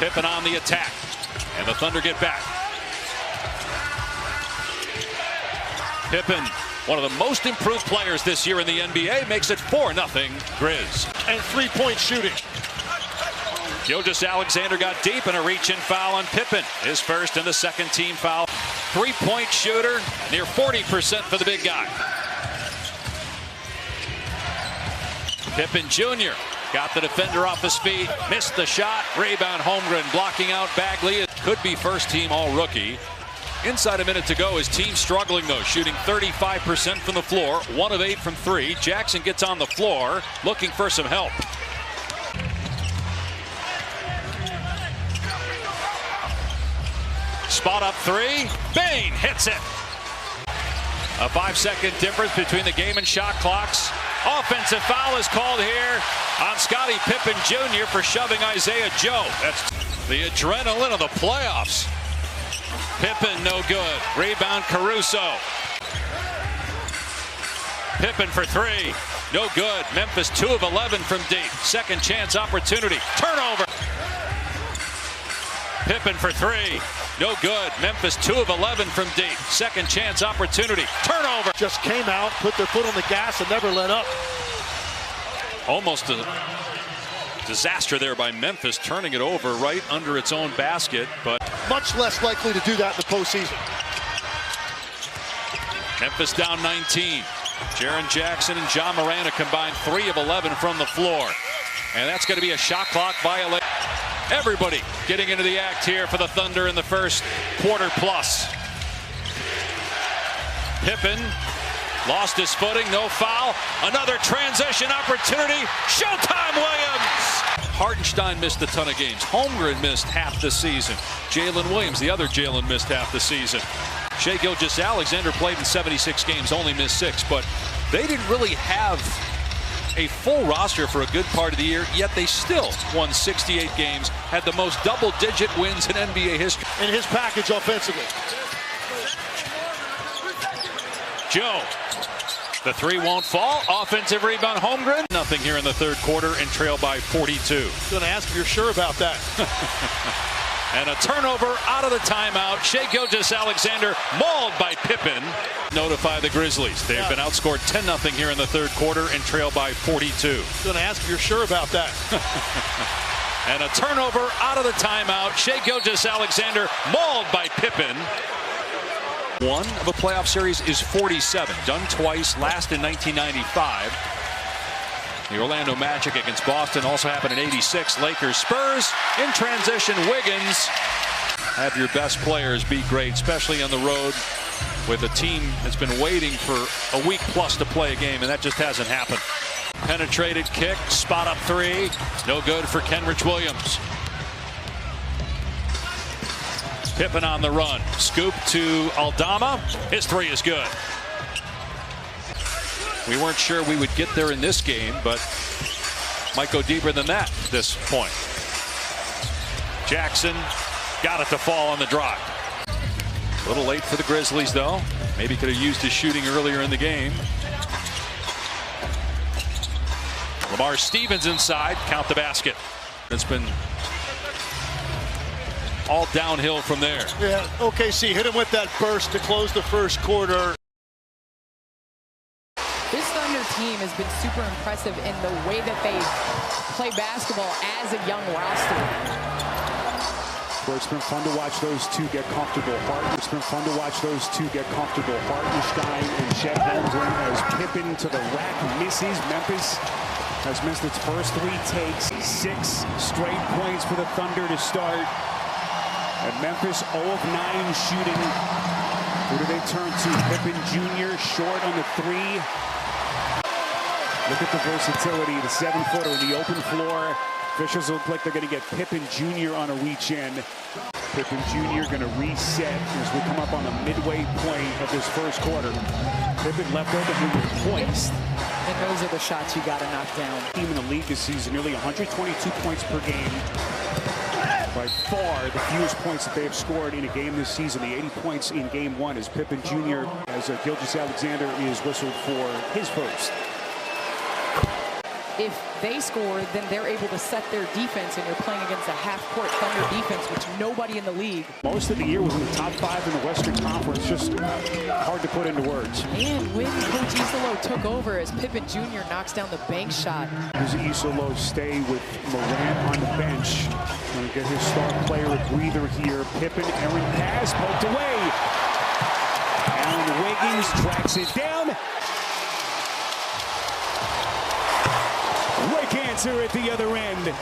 Pippen on the attack, and the Thunder get back. Pippen, one of the most improved players this year in the NBA, makes it 4-0 Grizz. And three-point shooting. Gilgeous-Alexander got deep in a reach-in foul on Pippen. His first and the second team foul. Three-point shooter, near 40% for the big guy. Pippen Jr. got the defender off his feet, missed the shot, rebound Holmgren blocking out Bagley. It could be first team all-rookie. Inside a minute to go, his team struggling though, shooting 35% from the floor, 1 of 8 from 3. Jackson gets on the floor, looking for some help. Spot up three, Bain hits it. A 5-second difference between the game and shot clocks. Offensive foul is called here on Scotty Pippen Jr. for shoving Isaiah Joe. That's the adrenaline of the playoffs. Pippen no good. Rebound Caruso. Pippen for three. No good. Memphis 2 of 11 from deep. Second chance opportunity. Turnover. Pippen for three. No good. Memphis 2 of 11 from deep. Second chance opportunity. Turnover. Just came out, put their foot on the gas, and never let up. Almost a disaster there by Memphis, turning it over right under its own basket, but much less likely to do that in the postseason. Memphis down 19. Jaren Jackson and John Moran combined 3 of 11 from the floor. And that's going to be a shot clock violation. Everybody getting into the act here for the Thunder in the first quarter plus. Pippen lost his footing, no foul. Another transition opportunity. Showtime Williams. Hartenstein missed a ton of games. Holmgren missed half the season. Jalen Williams, the other Jalen, missed half the season. Shai Gilgeous-Alexander played in 76 games, only missed 6, but they didn't really have a full roster for a good part of the year, yet they still won 68 games, had the most double-digit wins in NBA history. In his package offensively. Joe, the three won't fall. Offensive rebound, Holmgren. Nothing here in the third quarter and trail by 42. Gonna ask if you're sure about that. And a turnover out of the timeout. Shai Gilgeous-Alexander mauled by Pippen. Notify the Grizzlies. They've been outscored 10-0 here in the third quarter and trail by 42. Gonna ask if you're sure about that. And a turnover out of the timeout. Shai Gilgeous-Alexander mauled by Pippen. One of a playoff series is 47. Done twice, last in 1995. The Orlando Magic against Boston also happened in 86. Lakers, Spurs, in transition, Wiggins. Have your best players be great, especially on the road with a team that's been waiting for a week plus to play a game, and that just hasn't happened. Penetrated kick, spot up three. No good for Kenrich Williams. Pippen on the run. Scoop to Aldama. His three is good. We weren't sure we would get there in this game, but might go deeper than that at this point. Jackson got it to fall on the drive. A little late for the Grizzlies, though. Maybe could have used his shooting earlier in the game. Lamar Stevens inside. Count the basket. It's been all downhill from there. Yeah, OKC hit him with that burst to close the first quarter. This Thunder team has been super impressive in the way that they play basketball as a young roster. Well, it's been fun to watch those two get comfortable. It's been fun to watch those two get comfortable. Hartenstein and Chet Holmgren as Pippen to the rack misses. Memphis has missed its first 3 takes. 6 straight points for the Thunder to start. And Memphis 0 of 9 shooting. Who do they turn to? Pippen Jr. short on the 3. Look at the versatility. The 7-footer in the open floor. Officials look like they're going to get Pippen Jr. on a reach-in. Pippen Jr. going to reset as we come up on the midway point of this first quarter. Pippen left open, he was poised. And those are the shots you got to knock down. Team in the league this season, nearly 122 points per game. By far the fewest points that they have scored in a game this season. The 80 points in game 1 as Pippen Jr. as Gilgeous-Alexander is whistled for his first. if they score, then they're able to set their defense, and you're playing against a half-court Thunder defense, which nobody in the league. Most of the year was in the top 5 in the Western Conference. Just hard to put into words. And when Coach Isolo took over as Pippen Jr. knocks down the bank shot. Does Isolo stay with Morant on the bench? Going to get his star player a breather here. Pippen, errant pass, poked away. Allen Wiggins tracks it down. Quick answer at the other end.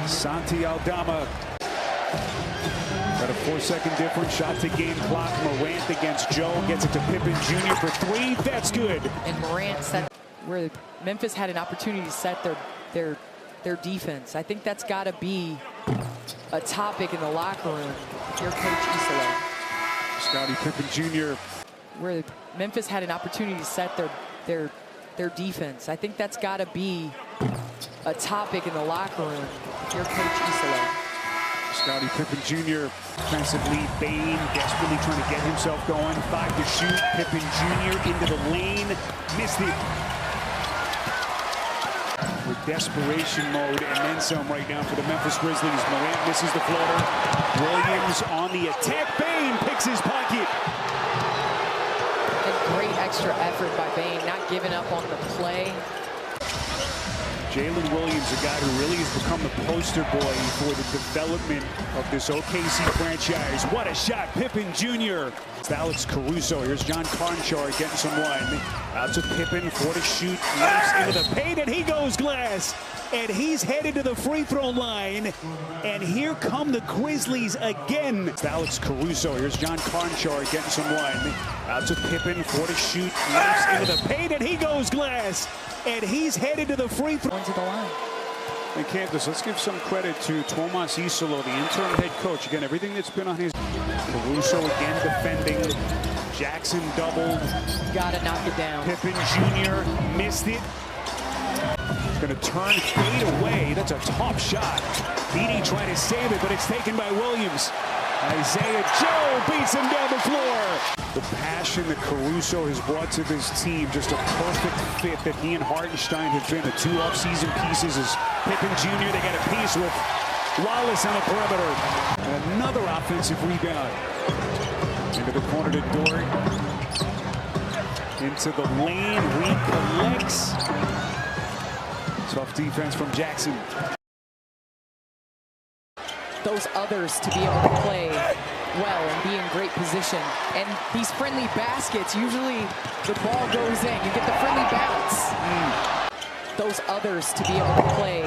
Santi Aldama. Got a 4-second difference. Shot to game clock. Morant against Joe. Gets it to Pippen Jr. for 3. That's good. And Morant set where Memphis had an opportunity to set their defense. I think that's got to be a topic in the locker room. Your Coach Isolo. Scotty Pippen Jr. Where Memphis had an opportunity to set their defense. I think that's got to be a topic in the locker room. Your Coach Isolo. Scotty Pippen Jr. defensive lead. Bane desperately trying to get himself going. 5 to shoot. Pippen Jr. into the lane. Missed it. With desperation mode and then some right now for the Memphis Grizzlies. Morant misses the floater. Williams on the attack. Bane picks his pocket. And great extra effort by Bane, not giving up on the play. Jalen Williams, a guy who really has become the poster boy for the development of this OKC franchise. What a shot, Pippen Jr. It's Alex Caruso. Here's John Conchar getting some run. Out to Pippen, 4 to shoot. Leaps into the paint, and he goes glass. And he's headed to the free throw line. And here come the Grizzlies again. It's Alex Caruso. Here's John Conchar getting some run. Out to Pippen, 4 to shoot. Leaps into the paint, and he goes glass. And he's headed to the free throw. Going to the line. And Candace, let's give some credit to Tomas Isolo, the interim head coach. Again, everything that's been on his... Caruso again defending. Jackson doubled. Gotta knock it down. Pippen Jr. missed it. Going to turn, fade away. That's a top shot. Beatty trying to save it, but it's taken by Williams. Isaiah Joe beats him down the floor. The passion that Caruso has brought to this team, just a perfect fit that he and Hartenstein have been. The 2 off-season pieces is Pippen Jr. They got a piece with Wallace on the perimeter. And another offensive rebound. Into the corner to Dort. Into the lane, recollects. Tough defense from Jackson. Those others to be able to play well and be in great position. And these friendly baskets, usually the ball goes in. You get the friendly bounce. Those others to be able to play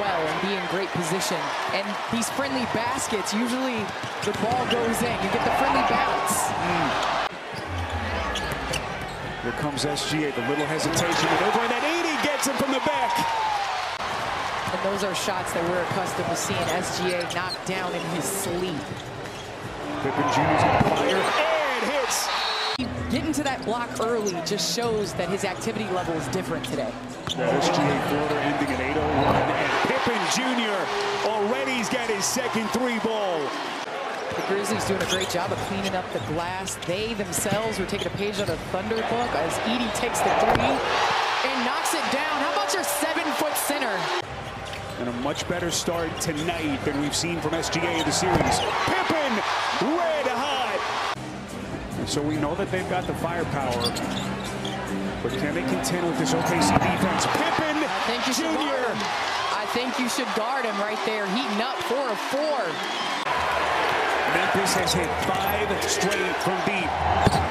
well and be in great position. And these friendly baskets, usually the ball goes in. You get the friendly bounce. Here comes SGA, the little hesitation, and over, and then 80 gets him from the back. And those are shots that we're accustomed to seeing SGA knock down in his sleep. Pippen Jr.'s gonna fire and hits. Getting to that block early just shows that his activity level is different today. That SGA floater ending at 8:01, and Pippen Jr. already's got his second 3-ball. The Grizzlies doing a great job of cleaning up the glass. They themselves were taking a page out of the Thunder book as Edey takes the 3 and knocks it down. How about your 7-foot center? And a much better start tonight than we've seen from SGA in the series. Pippen, red hot. And so we know that they've got the firepower. But can they contend with this OKC defense? Pippen I think you should guard him. I think you should guard him right there. Heating up 4 of 4. Memphis has hit 5 straight from deep.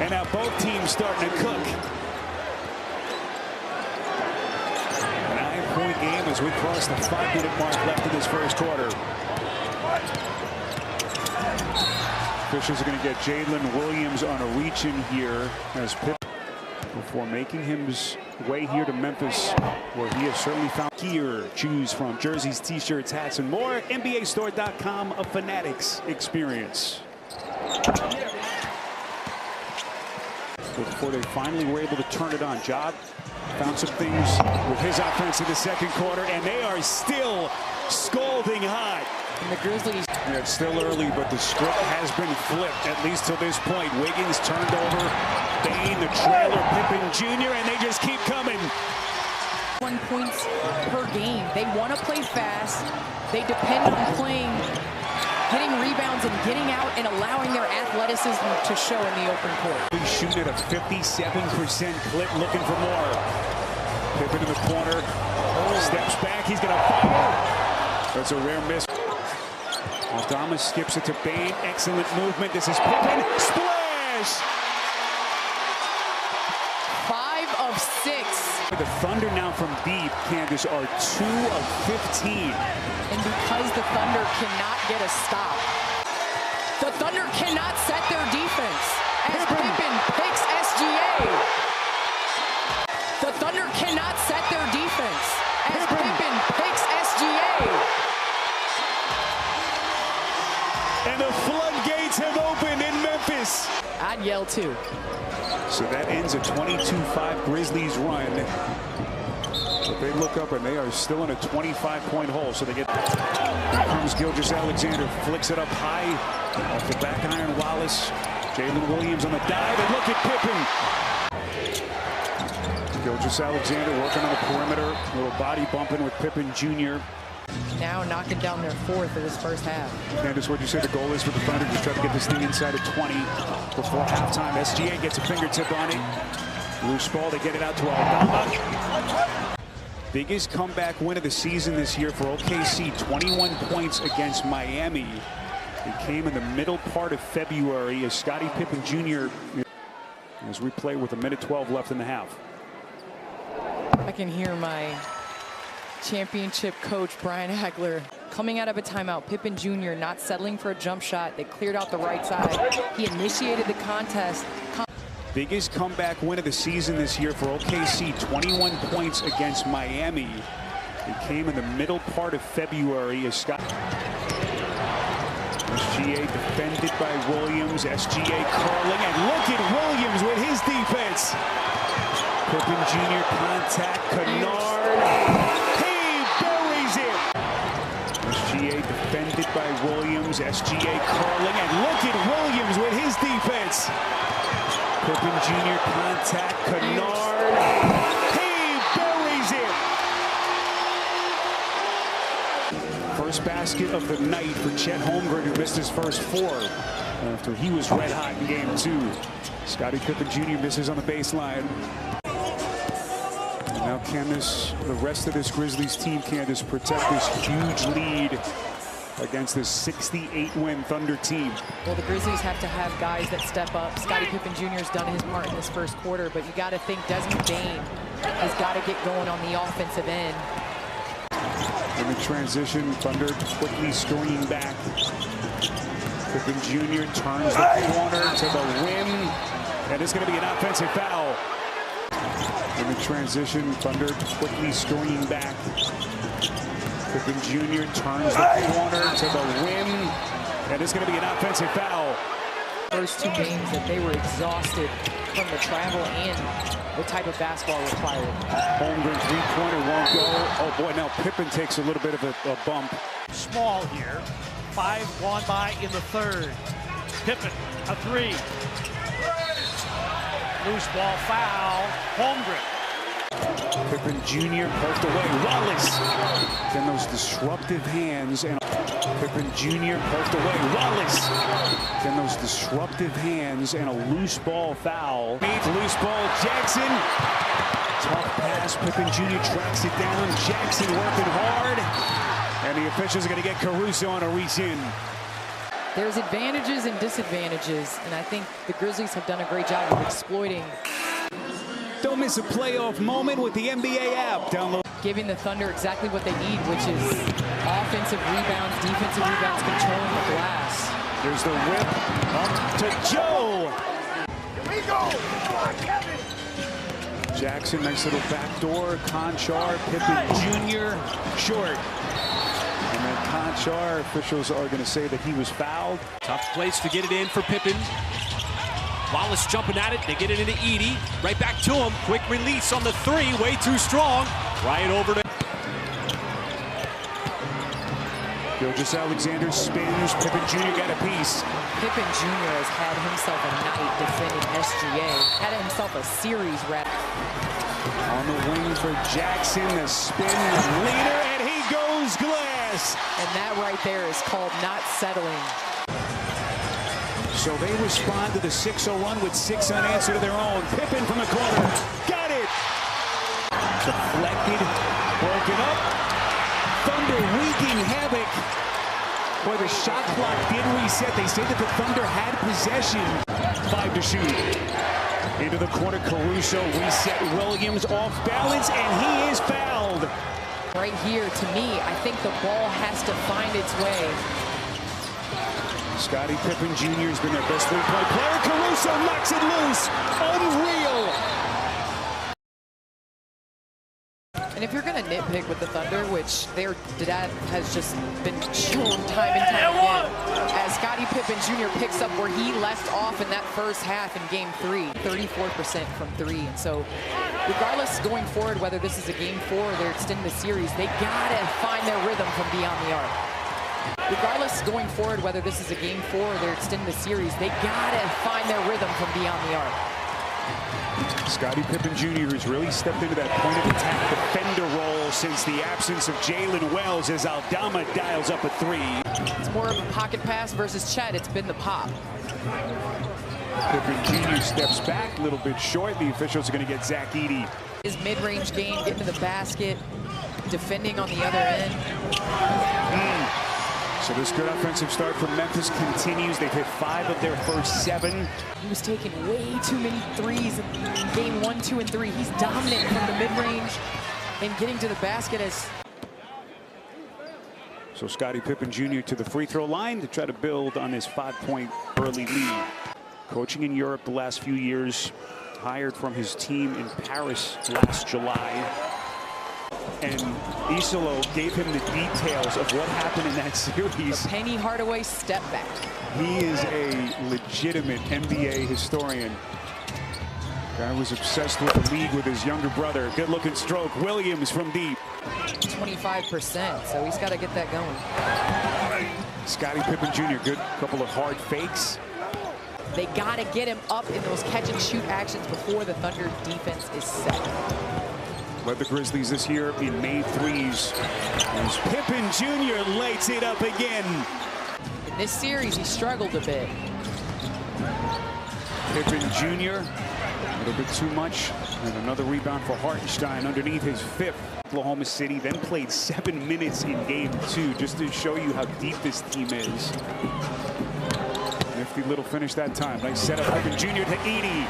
And now both teams starting to cook. 9-point game as we cross the 5-minute mark left in this first quarter. Officials are going to get Jalen Williams on a reach in here as Pippen before making his way here to Memphis, where he has certainly found gear. Choose from jerseys, t-shirts, hats, and more. NBAstore.com, a Fanatics experience. Before they finally were able to turn it on, Ja found some things with his offense in the second quarter, and they are still scalding hot. And the Grizzlies. Yeah, it's still early, but the script has been flipped, at least till this point. Wiggins turned over. Bane, the trailer, Pippen Jr., and they just keep coming. 1 points per game. They want to play fast. They depend on getting rebounds and getting out and allowing their athleticism to show in the open court. He's shooting at a 57% clip, looking for more. Pippen in the corner, steps back, he's gonna fire. That's a rare miss. Aldama skips it to Bain, excellent movement. This is Pippen, splash! 5 of 6. The Thunder now from deep, Candace, are 2 of 15. And because the Thunder cannot get a stop, the Thunder cannot set their defense as Pippen picks SGA. The Thunder cannot set their defense as Pippen picks SGA. And the floodgates have opened in Memphis. I'd yell too. So that ends a 22-5 Grizzlies run. But they look up and they are still in a 25-point hole. So they get. Here comes Gilgeous-Alexander, flicks it up high off the back iron. Wallace, Jalen Williams on the dive, and look at Pippen. Gilgeous-Alexander working on the perimeter, little body bumping with Pippen Jr. Now knocking down their 4th of this first half. Candace, what you say the goal is for the Thunder? Just try to get this thing inside of 20 before halftime. SGA gets a fingertip on it. Loose ball, they get it out to Aldama. Biggest comeback win of the season this year for OKC, 21 points against Miami. It came in the middle part of February as Scotty Pippen Jr. as we play with 1:12 left in the half. I can hear my championship coach, Brian Hagler, coming out of a timeout. Pippen Jr. not settling for a jump shot. They cleared out the right side. He initiated the contest. Biggest comeback win of the season this year for OKC, 21 points against Miami. It came in the middle part of February as Scott. SGA defended by Williams. SGA curling, and look at Williams with his defense. Pippen Jr. contact, Kennard. He buries it. SGA defended by Williams. SGA curling, and look at Williams with his defense. Pippen Jr. contact, Kennard. He buries it. First basket of the night for Chet Holmgren, who missed his first 4 after he was red hot in game 2. Scotty Pippen Jr. misses on the baseline. And now can the rest of this Grizzlies team, Candace, protect this huge lead against this 68-win Thunder team? Well, the Grizzlies have to have guys that step up. Scotty Pippen Jr. has done his part in this first quarter, but you got to think Desmond Bain has got to get going on the offensive end. In the transition, Thunder quickly screen back. Pippen Jr. turns the corner to the rim, and it's going to be an offensive foul. In the transition, Thunder quickly screen back. Pippen Jr. turns the corner to the rim, and it's going to be an offensive foul. First 2 games that they were exhausted from the travel and the type of basketball required. Holmgren three-pointer won't go. Oh boy, now Pippen takes a little bit of a bump. Small here. 5 gone by in the 3rd. Pippen, a 3. Loose ball foul. Holmgren. Pippen Jr. poked away. Wallace. Then those disruptive hands, and Pippen Jr. poked away. Wallace. Then those disruptive hands and a loose ball foul. Loose ball, Jackson. Tough pass. Pippen Jr. tracks it down. Jackson working hard. And the officials are going to get Caruso on a reach in. There's advantages and disadvantages, and I think the Grizzlies have done a great job of exploiting. Don't miss a playoff moment with the NBA app. Download. Giving the Thunder exactly what they need, which is offensive rebounds, defensive rebounds, controlling the glass. There's the whip up to Joe. Here we go. Come on, Kevin. Jackson, nice little backdoor. Conchar, Pippen Jr. short. And then Conchar, officials are going to say that he was fouled. Tough place to get it in for Pippen. Wallace jumping at it. They get it into Edey. Right back to him. Quick release on the 3. Way too strong. Right over to... Gilgeous-Alexander spins. Pippen Jr. got a piece. Pippen Jr. has had himself a night defending SGA. Had himself a series wrap. On the wing for Jackson, the spin, the leader, and he goes glass. And that right there is called not settling. So they respond to the 6-0 run with 6 unanswered of their own. Pippen from the corner. Got it. Deflected. Broken up. Thunder wreaking havoc. Boy, the shot clock did reset. They say that the Thunder had possession. 5 to shoot. Into the corner, Caruso. Reset Williams off balance, and he is fouled. Right here, to me, I think the ball has to find its way. Scotty Pippen Jr. has been their best three-point player. Caruso knocks it loose. Unreal. And if you're going to nitpick with the Thunder, which that has just been shown time and time again, as Scotty Pippen Jr. picks up where he left off in that first half in Game 3, 34% from 3. And so regardless going forward, whether this is a Game 4 or they're extending the series, they got to find their rhythm from beyond the arc. Regardless going forward, whether this is a Game 4 or they're extending the series, they got to find their rhythm from beyond the arc. Scotty Pippen Jr. has really stepped into that point of attack defender role since the absence of Jalen Wells as Aldama dials up a 3. It's more of a pocket pass versus Chet. It's been the pop. Pippen Jr. steps back a little bit short. The officials are going to get Zach Edey. His mid-range game, getting to the basket, defending on the other end. So this good offensive start from Memphis continues. They've hit 5 of their first 7. He was taking way too many threes in Game 1, 2, and 3. He's dominant from the mid-range and getting to the basket as... So Scotty Pippen Jr. to the free throw line to try to build on his 5-point early lead. Coaching in Europe the last few years, hired from his team in Paris last July. And Isolo gave him the details of what happened in that series. The Penny Hardaway step back. He is a legitimate NBA historian. Guy was obsessed with the league with his younger brother. Good looking stroke. Williams from deep. 25%, so he's got to get that going. Scotty Pippen Jr., good couple of hard fakes. They got to get him up in those catch and shoot actions before the Thunder defense is set. Led the Grizzlies this year in made threes. As Pippen Jr. lights it up again. In this series, he struggled a bit. Pippen Jr., a little bit too much. And another rebound for Hartenstein underneath his 5th. Oklahoma City then played 7 minutes in Game 2 just to show you how deep this team is. Nifty little finish that time. Nice setup, Pippen Jr. to Edey.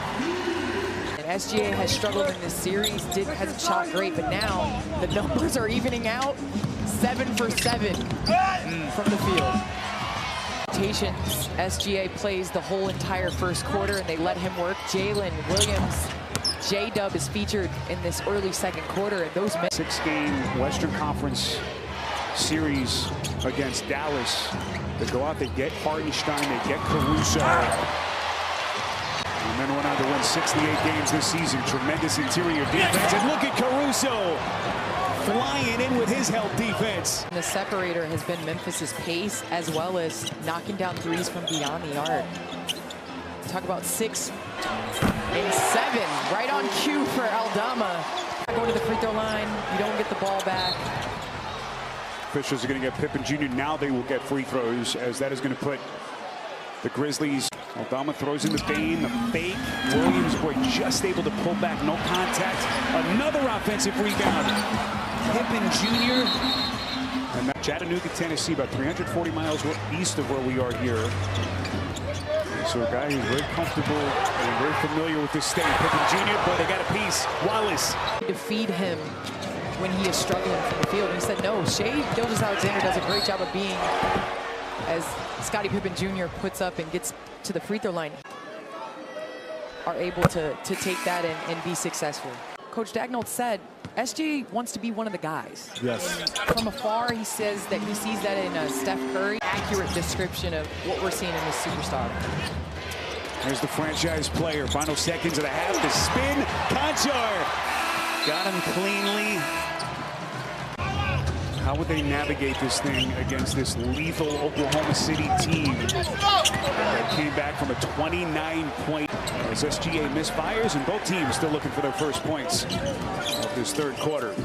SGA has struggled in this series, hasn't shot great, but now the numbers are evening out. 7 for 7 from the field. Rotations, SGA plays the whole entire first quarter and they let him work. Jalen Williams, J-Dub is featured in this early second quarter. And those 6-game Western Conference series against Dallas. They go out, they get Hartenstein, they get Caruso. And then went on to win 68 games this season. Tremendous interior defense. And look at Caruso flying in with his help defense. The separator has been Memphis's pace as well as knocking down threes from beyond the arc. Talk about 6 and 7. Right on cue for Aldama. Going to the free throw line. You don't get the ball back. Officials are going to get Pippen Jr. Now they will get free throws as that is going to put the Grizzlies. Aldama throws in the vein, the fake. Williams, boy, just able to pull back, no contact. Another offensive rebound. Pippen Jr. And Chattanooga, Tennessee, about 340 miles east of where we are here. So a guy who's very comfortable and very familiar with this state. Pippen Jr., boy, they got a piece. Wallace. To feed him when he is struggling from the field. And he said, no, Shea Gilgeous-Alexander does a great job of being, as Scotty Pippen Jr. puts up and gets to the free throw line, are able to take that and be successful. Coach Daigneault said SG wants to be one of the guys. Yes. And from afar, he says that he sees that in Steph Curry. Accurate description of what we're seeing in this superstar. There's the franchise player. Final seconds of the half. The spin. Conchar got him cleanly. How would they navigate this thing against this lethal Oklahoma City team that came back from a 29-point as SGA misfires, and both teams still looking for their first points of this third quarter.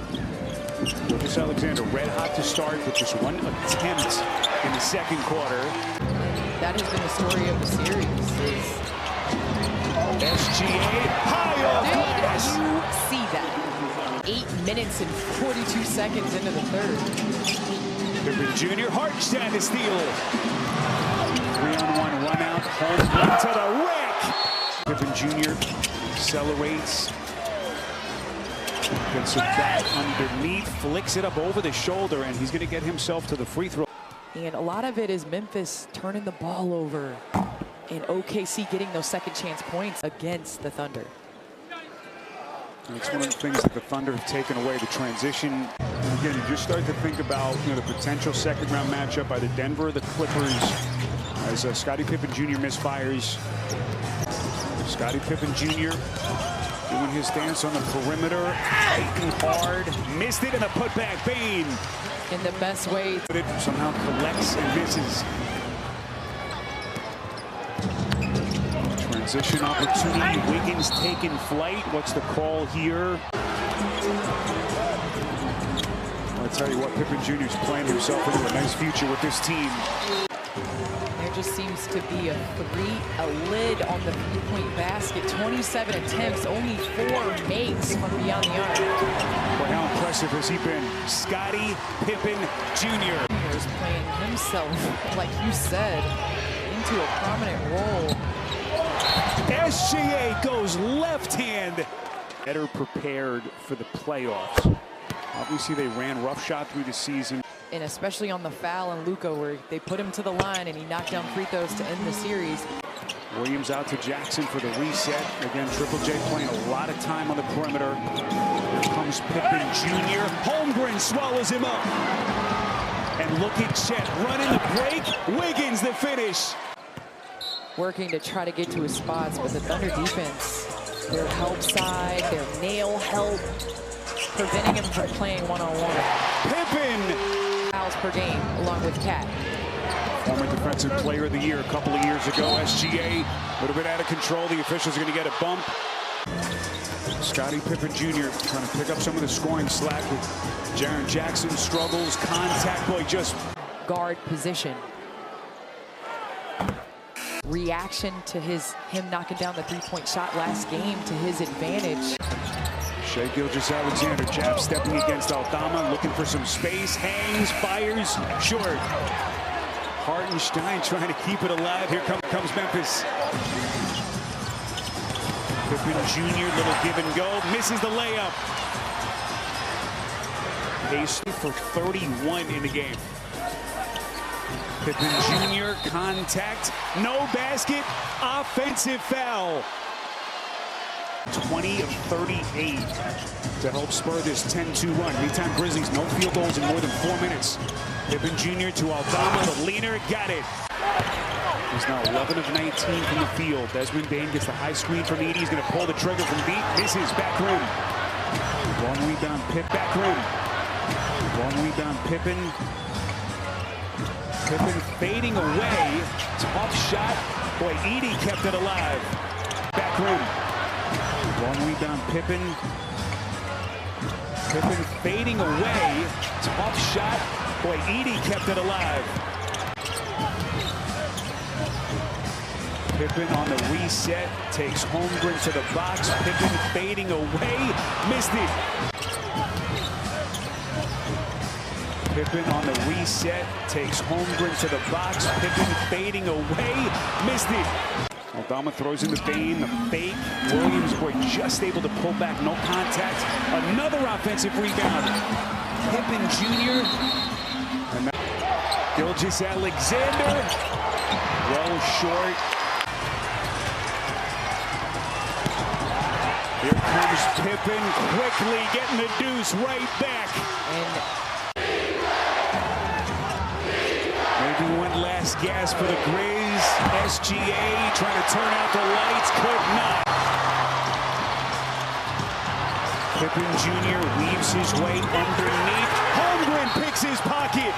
Gilgeous Alexander red hot to start with just one attempt in the second quarter. That has been the story of the series. SGA high off glass. Did you see that? 8 minutes and 42 seconds into the third. Pippen Jr. Hartenstein to steal. 3-on-1 run out. Home run to the rack. Pippen Jr. accelerates. Gets it back underneath. Flicks it up over the shoulder, and he's going to get himself to the free throw. And a lot of it is Memphis turning the ball over and OKC getting those second chance points against the Thunder. It's one of the things that the Thunder have taken away, the transition. And again, you just start to think about the potential second-round matchup by the Denver or the Clippers as Scotty Pippen Jr. misfires. Scotty Pippen Jr. doing his dance on the perimeter, fighting hard, missed it in the putback. Bain In the best way. Somehow collects and misses. Transition opportunity. Wiggins taking flight. What's the call here? I'll tell you what, Pippen Jr. is playing himself into a nice future with this team. There just seems to be a lid on the three-point basket. 27 attempts, only 4 makes from beyond the arc. But how impressive has he been? Scotty Pippen Jr. He's playing himself, like you said, into a prominent role. SGA goes left hand. Better prepared for the playoffs. Obviously, they ran roughshod through the season. And especially on the foul and Luka, where they put him to the line and he knocked down free throws to end the series. Williams out to Jackson for the reset. Again, Triple J playing a lot of time on the perimeter. Here comes Pippen Jr. Holmgren swallows him up. And look at Chet running the break. Wiggins the finish. Working to try to get to his spots, but the Thunder defense, their help side, their nail help, preventing him from playing one-on-one. Pippen! Fouls per game, along with Cat. Former Defensive Player of the Year a couple of years ago. SGA, a little bit out of control. The officials are going to get a bump. Scotty Pippen Jr. trying to pick up some of the scoring slack with Jaren Jackson struggles. Contact boy just guard position. Reaction to him knocking down the three-point shot last game to his advantage. Shai Gilgeous-Alexander jab stepping against Aldama, looking for some space, hangs, fires, short. Hartenstein trying to keep it alive. Here comes Memphis. Pippen Jr., little give and go, misses the layup. Pace for 31 in the game. Pippen Jr., contact, no basket, offensive foul. 20 of 38 to help spur this 10-2 run. Meantime, Grizzlies, no field goals in more than 4 minutes. Pippen Jr. to Aldama, the leaner, got it. He's now 11 of 19 from the field. Desmond Bane gets the high screen from Edey. He's going to pull the trigger from deep. Misses, back rim. Long rebound, back rim. Long rebound, Pippen. Pippen fading away. Tough shot. Boy, Edey kept it alive. Back rim. Long rebound, Pippen. Pippen fading away. Tough shot. Boy, Edey kept it alive. Pippen on the reset. Takes Holmgren to the box. Pippen fading away. Missed it. Pippen on the reset. Takes Holmgren to the box. Pippen fading away. Missed it. Aldama throws in the Bane, the fake. Williams, boy, just able to pull back, no contact. Another offensive rebound. Pippen Jr. And Gilgeous-Alexander. Well short. Here comes Pippen, quickly getting the deuce right back. And maybe one last gasp for the Grizz. SGA trying to turn out the lights, could not. Pippen Jr. weaves his way underneath. Holmgren picks his pocket.